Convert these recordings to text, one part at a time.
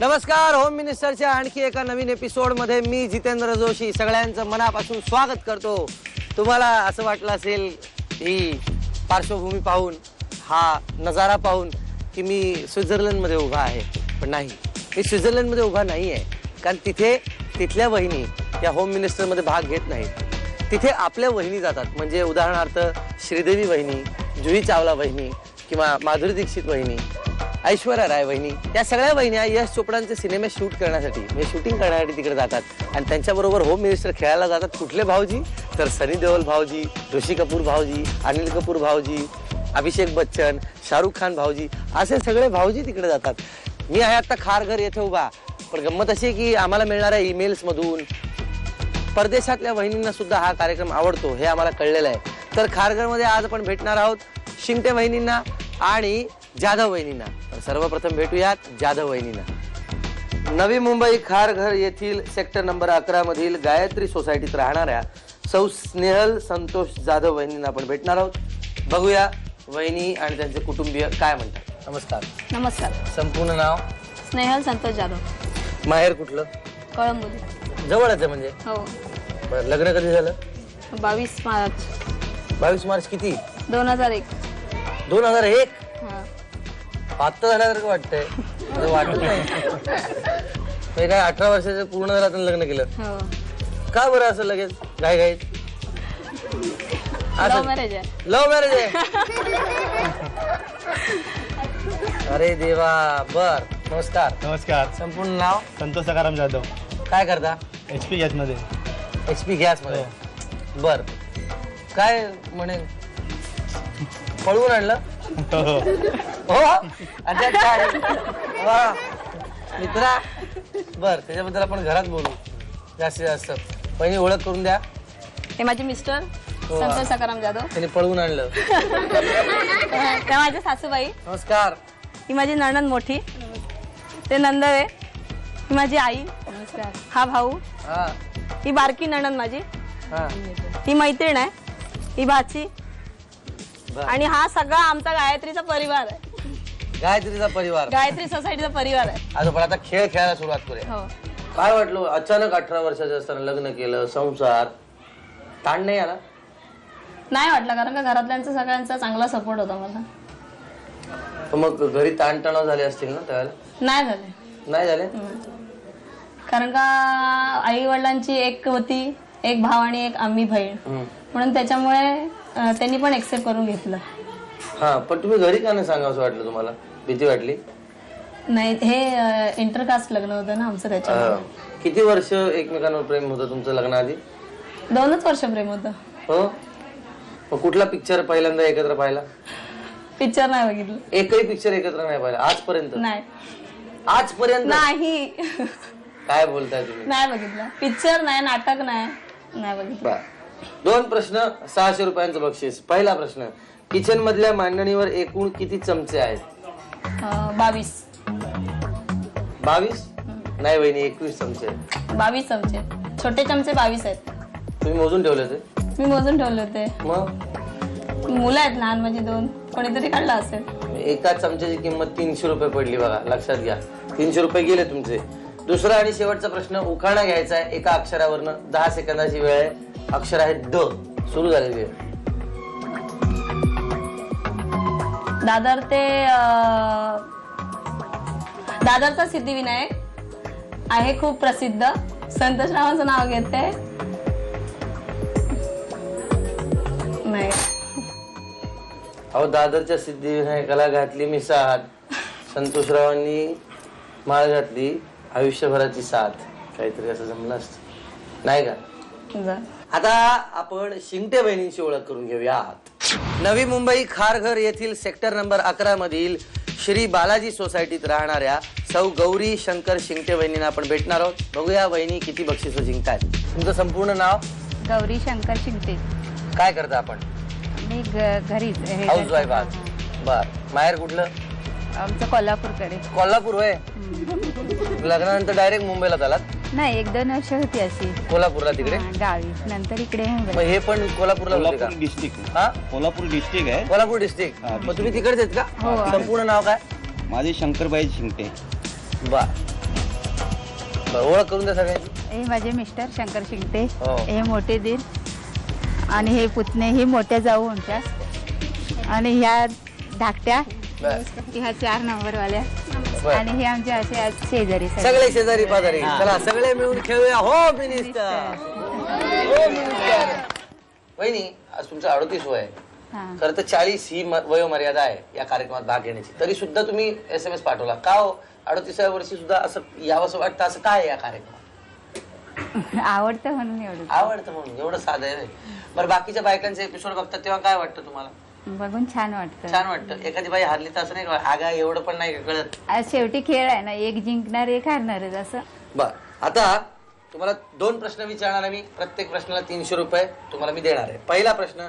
नमस्कार, होम मिनिस्टरच्या आणखी एका नवीन एपिसोड मध्ये मी जितेंद्र जोशी सगळ्यांचं मनापासून स्वागत करतो। तुम्हाला असं वाटलं असेल ही पार्श्वभूमी पाहून, हा नजारा पाहून की मी स्वित्झर्लंड मध्ये उभा आहे, पण नाही, मी स्वित्झर्लंड मध्ये उभा नाही आहे, कारण तिथे तिथल्या वहिनी या होम मिनिस्टर मध्ये भाग घेत नाहीत। तिथे आपल्या वहिनी जातात, म्हणजे उदाहरणार्थ श्रीदेवी वहिनी, जुही चावला वहिनी किंवा माधुरी दीक्षित वहिनी, ऐश्वर्या राय वहिनी, या सगळ्या वहिन्या यश चोपडांचे सिनेमे शूट करण्यासाठी म्हणजे शूटिंग करण्यासाठी तिकडे जातात आणि त्यांच्याबरोबर होम मिनिस्टर खेळायला जातात। कुठले भाऊजी? तर सनी देओल भाऊजी, ऋषी कपूर भाऊजी, अनिल कपूर भाऊजी, अभिषेक बच्चन, शाहरुख खान भाऊजी, असे सगळे भाऊजी तिकडे जातात। मी आहे आता खारघर येथे उभा, पण गंमत अशी आहे की आम्हाला मिळणाऱ्या ईमेल्स मधून परदेशातल्या वहिनींना सुद्धा हा कार्यक्रम आवडतो हे आम्हाला कळलेलं आहे। तर खारघरमध्ये आज आपण भेटणार आहोत शिंगटे वहिनींना आणि जाधव वहिनींना। तर सर्वप्रथम भेटूयात जाधव वहिनींना। नवी मुंबई खारघर येथील सेक्टर नंबर 11 मधील गायत्री सोसायटीत राहणाऱ्या सौ स्नेहल संतोष जाधव वहिनींना आपण भेटणार आहोत। बघूया वहिनी आणि त्यांचे कुटुंबीय काय म्हणतात। नमस्कार। नमस्कार। संपूर्ण नाव? स्नेहल संतोष जाधव। माहेर कुठलं? कळंबोली। जवळच आहे म्हणजे? हो। बरं, लग्न कधी झालं? 22 मार्च। 22 मार्च किती? 2001। 2001? हा। आता झाल्यासारखं वाटतंय, वाटत नाही हे काय 18 वर्षाचं पूर्ण झालं लग्न केलं? हो। का बरं असं लगेच घाई घाईत? लव्ह मॅरेज आहे। लव्ह मॅरेज आहे? अरे देवा। बर, नमस्कार। नमस्कार। संपूर्ण नाव? संतोष सकाराम जाधव। काय करता? HP गॅस मध्ये। HP गॅस मध्ये? बर, काय म्हणे पळवून आणलं? हो, अच्छा काय वा मित्रा। बर, त्याच्याबद्दल आपण घरात बोलू जास्तीत जास्त। पहिली ओळख करून द्या। हे माझे मिस्टर संतोष सकाराम जाधव। त्यांनी पळवून आणलं। त्या माझ्या सासूबाई। नमस्कार। ही माझी नणंद मोठी, ते नंदवे। ही माझी आई। नमस्कार। हा भाऊ। हा ही बारकी नणंद माझी। हा। ही मैत्रीण आहे, ही भाची, बर. आणि हा सगळा आमचा गायत्रीचा परिवार आहे। गायत्रीचा परिवार, गायत्री सोसायटीचा परिवार आहे। आता पण आता खेळ खेळायला सुरुवात करूया। हो। काय वाटलं अचानक 18 वर्षाचे असताना लग्न केलं, संसार ताण नाही आला? नाही वाटलं, कारण का घरातल्यांचा सगळ्यांचा चांगला सपोर्ट होता मला। मग घरी ताणतणाव झाले असतील ना त्यावेळेला? नाही झाले। नाही झाले? कारण का आई वडिलांची एक होती, एक भाव आणि एक आम्ही बहीण, म्हणून त्याच्यामुळे त्यांनी पण एक्सेप्ट करून घेतलं। हा, पण तुम्ही घरी का नाही सांगावं असं वाटलं तुम्हाला? भीती वाटली? नाही, हे इंटरकास्ट लग्न होतं ना आमचं, त्याच्यामुळे। किती वर्ष एकमेकांवर प्रेम होतं तुमचं लग्नाआधी? 2च वर्ष प्रेम होतं। हो। मग कुठला पिक्चर पहिल्यांदा एकत्र पाहिला? पिक्चर नाही बघितलं। एकही पिक्चर एकत्र नाही पाहिला आजपर्यंत? नाही। आजपर्यंत नाही। काय बोलताय तुम्ही? नाही बघितलं पिक्चर, नाही नाटक, नाही बघितलं। 2 प्रश्न, 600 रुपयांचं बक्षीस। पहिला प्रश्न, किचन मधल्या मांडणीवर एकूण किती चमचे आहेत? 22। 22? नाही वहिनी, 21 चमचे आहेत। 22 चमचे, छोटे चमचे 22 आहेत। तुम्ही मोजून ठेवले ते? मी मोजून ठेवले होते। मग मुलं आहेत लहान, माझी 2, कोणीतरी काढलं असेल। एका चमच्याची किंमत 300 रुपये पडली बघा, लक्षात घ्या। 300 रुपये गेले तुमचे। दुसरा आणि शेवटचा प्रश्न, उखाणा घ्यायचा आहे एका अक्षरावरनं, 10 सेकंदाची वेळ आहे। अक्षर आहे द। सुरू झालेली आहे। दादर ते दादरचा सिद्धिविनायक आहे, खूप प्रसिद्ध। संतोषरावांचं नाव घेते। नाही। अहो, दादरच्या सिद्धिविनायकाला घातली मी साथ, संतोषरावांनी माळ घातली आयुष्यभराची साथ, काहीतरी असं जमलं असतं नाही का? आता आपण शिंगटे बहिणींची ओळख करून घेऊयात। नवी मुंबई खारघर येथील सेक्टर नंबर 11 मधील श्री बालाजी सोसायटीत राहणाऱ्या सौ गौरी शंकर शिंगटे वहिनींना आपण भेटणार आहोत। बघूया वहिनी किती बक्षीस जिंकतायत। तुमचं संपूर्ण नाव? गौरी शंकर शिंगटे। काय करता आपण? मी घरीच हाऊस वाईफ आहात? बर, माहेर कुठलं? आमचं कोल्हापूरकडे। कोल्हापूर होय? लग्नानंतर डायरेक्ट मुंबईला आलात? नाही, 1-2 वर्ष होती अशी कोल्हापूरला तिकडे गावी, नंतर इकडे मग हे पण कोल्हापूरला होते का? डिस्ट्रिक्ट। हा, कोल्हापूर डिस्ट्रिक्ट आहे। कोल्हापूर डिस्ट्रिक्ट। मग तुम्ही तिकडेच आहेत का? संपूर्ण नाव काय? माझी शंकरबाई शिंगटे। बर, बरं, ओळख करून द्या सगळ्यांची. हे माझे मिस्टर शंकर शिंगटे. हो. हे मोठे दीर आणि हे पुतणे ही मोठ्या जाऊ आमच्या. आणि ह्या धाकट्या बरं. ह्या 4 नंबरवाल्या. बरं. आणि हे आमचे असे आज शेजारी सगळे शेजारी पाजारी. चला सगळे मिळून खेळूया हो मिनिस्टर. हो मिनिस्टर. वहिनी, आज तुमचं 38 वय आहे. हा. खरं तर 40 ही वयोमर्यादा आहे या कार्यक्रमात भाग घेण्याची. तरी सुद्धा तुम्ही SMS पाठवला का हो? 38व्या वर्षी सुद्धा असं यावंसं वाटतं, असं काय आहे या कार्यक्रमात? आवडतं म्हणून एवढं. आवडतं म्हणून एवढं साधं आहे. बरं, बाकीच्या बायकांचे एपिसोड बघतात तेव्हा काय वाटतं तुम्हाला? बघून छान वाटतं. छान वाटतं. एखादी बाई हारली तर असं नाही का आगा एवढं पण नाही का कळत? आज शेवटी खेळ आहे ना, एक जिंकणार एक हारणारच असं. बर, आता तुम्हाला 2 प्रश्न विचारणार आहे मी. प्रत्येक प्रश्नाला 300 रुपये तुम्हाला मी देणार आहे. पहिला प्रश्न,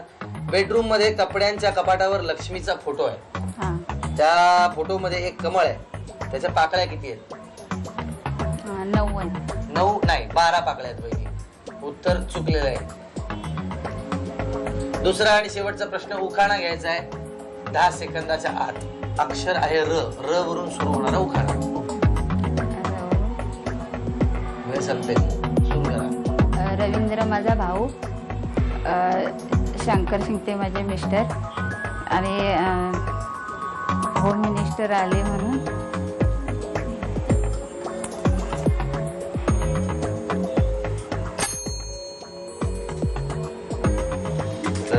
बेडरूम मध्ये कपड्यांच्या कपाटावर लक्ष्मीचा फोटो आहे. हा. त्या फोटो मध्ये एक कमळ आहे. त्याच्या पाकळ्या किती आहेत? 90. 9 नाही, 12 पाकळ्या आहेत बहिणी. उत्तर चुकलेलं आहे. दुसरा आणि शेवटचा प्रश्न उखाणा घ्यायचा आहे. 10 सेकंदाच्या आत. अक्षर आहे र. र वरून सुरू होणारा उखाणा. वेळ संपते, सुरू करा. रवींद्र माझा भाऊ, शंकर शिंगटे माझे मिस्टर आणि होम मिनिस्टर आले म्हणून.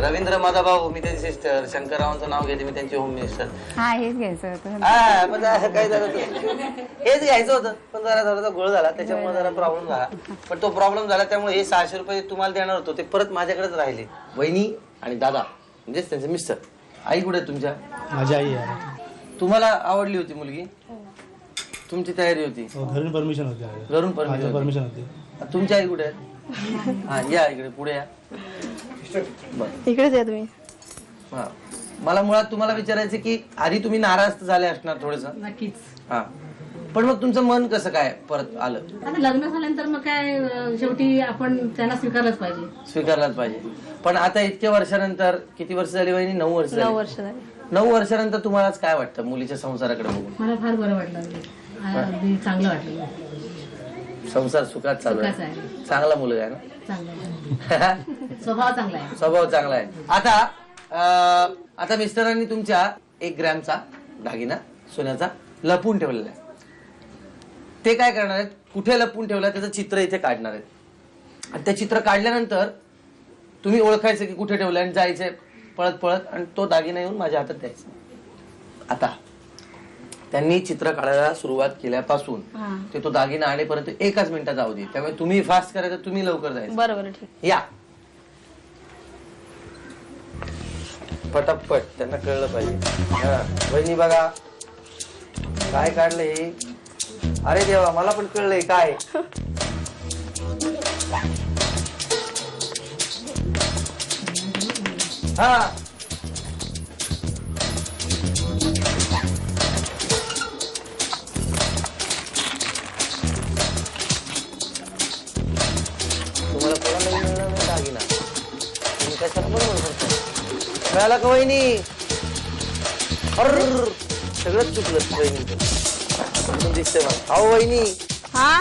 रवींद्र माझा भाऊ, मी त्यांची सिस्टर. शंकररावांचं नाव घेते मी, त्यांची होम मिनिस्टर. हा, हेच घ्यायचं होतं. हा, पण काय झालं हेच घ्यायचं होतं, पण जरा थोडासा गोळ झाला, त्याच्यामुळे जरा प्रॉब्लेम झाला. पण तो प्रॉब्लेम झाला त्यामुळे हे 600 रुपये तुम्हाला देणार होतो ते परत माझ्याकडेच राहिले. वहिनी आणि दादा म्हणजेच त्यांचे मिस्टर. आई कुठे आहे तुमच्या? माझी आई आहे. तुम्हाला आवडली होती मुलगी? तुमची तयारी होती? घरून परमिशन होती. घरून परमिशन परमिशन. होती. तुमची आई कुठे आहे? हा, या इकडे पुढे या. इकडेच आहे तुम्ही. हा, मला मुळात तुम्हाला विचारायचं की आधी तुम्ही नाराज झाले असणार थोडस. नक्कीच. हा, पण मग तुमचं मन कसं काय परत आलं? आता लग्न झाल्यानंतर मग काय शेवटी आपण त्यांना स्वीकारलंच पाहिजे. स्वीकारलाच पाहिजे. पण आता इतक्या वर्षानंतर, किती वर्ष झाली वहिनी? 9 वर्ष 9 वर्ष झाली. 9 वर्षानंतर तुम्हालाच काय वाटतं मुलीच्या संसाराकडे बघून? मला फार बरं वाटलं, अगदी चांगलं वाटलं. संसार सुखात चालू सुखाचा आहे. आहे. चांगला मुलगा आहे ना? चांगलं आहे. स्वभाव चांगला आहे. स्वभाव चांगला आहे. आता मिस्टरांनी तुमच्या 1 ग्रॅमचा दागिना सोन्याचा लपवून ठेवलेला आहे. ते काय करणार आहेत? कुठे लपवून ठेवलं त्याचं चित्र इथे काढणार आहेत. आणि ते चित्र काढल्यानंतर तुम्ही ओळखायचं की कुठे ठेवलं आणि जायचंय पळत पळत आणि तो दागिना येऊन माझ्या हातात द्यायचा. आता त्यांनी चित्र काढायला सुरुवात केल्यापासून ते तो दागिना आणेपर्यंत 1च मिनिटाचा अवधी. त्यामुळे तुम्ही फास्ट करायचं, तुम्ही लवकर जायचं. बरोबर, ठीक. या पटापट, त्यांना कळलं पाहिजे. बहिणी बघा काय काढलंय हे. अरे देवा, मला पण कळलंय काय. हा, तुम्हाला कोणाला मिळणार नाही दागिना. तुम्ही कशाला बरोबर करता? मिळाला का वहिनी? अर्र, सगळंच चुकलं वहिनी. दिसतंय मला. अहो वहिनी, हा,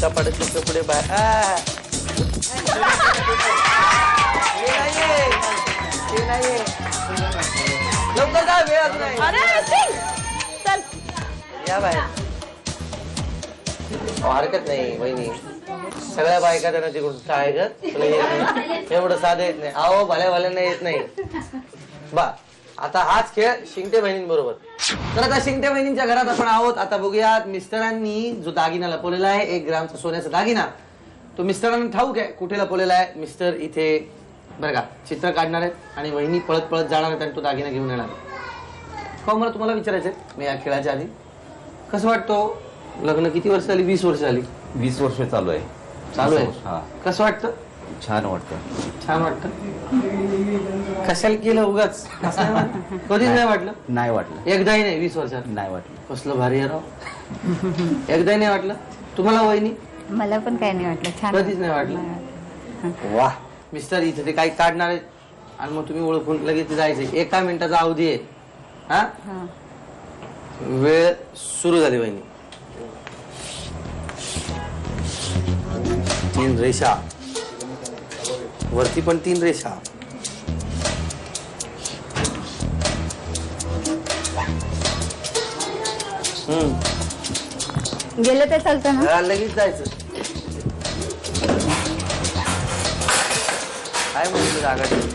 कपाटाचे कपडे बाहेर. हे नाहीये, हे नाहीये. लवकर जा, वेळ अजून आहे. चल. या बाहेर. हरकत नाही वहिनी, सगळ्या बायका त्यांना तिकडून काय ग तुला येत नाही, एवढं साधं येत नाही. अहो भल्या भल्यांना येत नाही. बा, आता हाच खेळ शिंगटे बहिणींबरोबर. तर आता शिंगटे बहिणींच्या घरात आपण आहोत. आता बघूयात मिस्टरांनी जो दागिना लपवलेला आहे, 1 ग्रॅमचा सोन्याचा दागिना, तो मिस्टरांना ठाऊक आहे कुठे लपवलेला आहे. मिस्टर इथे बरं का चित्र काढणार आहेत आणि वहिनी पळत पळत जाणार आहेत आणि तो दागिना घेऊन येणार. हो, मला तुम्हाला विचारायचंय, मी या खेळाच्या आधी कसं वाटतो? लग्न किती वर्ष झाली? 20 वर्ष झाली. 20 वर्ष चालू आहे. चालू आहे. हा, कसं वाटतं? छान वाटतं. छान वाटतं. कशाला केलं उगाच? कधीच नाही वाटलं? नाही वाटलं. एकदाही नाही 20 वर्षात? नाही वाटलं. कसलं भारी आहे राव. एकदाही नाही वाटलं तुम्हाला वहिनी? मला पण काही नाही वाटलं. छान कधीच नाही वाटलं. वाह, मिस्टर इथे ते काही काढणार आहेत आणि मग तुम्ही ओळखून लगेच जायचं. 1 मिनिटाचा अवधी आहे. हा, हा. वेळ सुरू झाली वहिनी. 3 रेषा वरती पण 3 रेषा. गेलं तर चालतं ना? हा, लगेच जायचं. काय म्हणतो जागा ठेवून?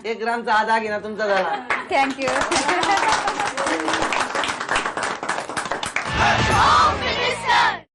एक ग्रामचा हा दागिना तुमचा झाला. थँक्यू.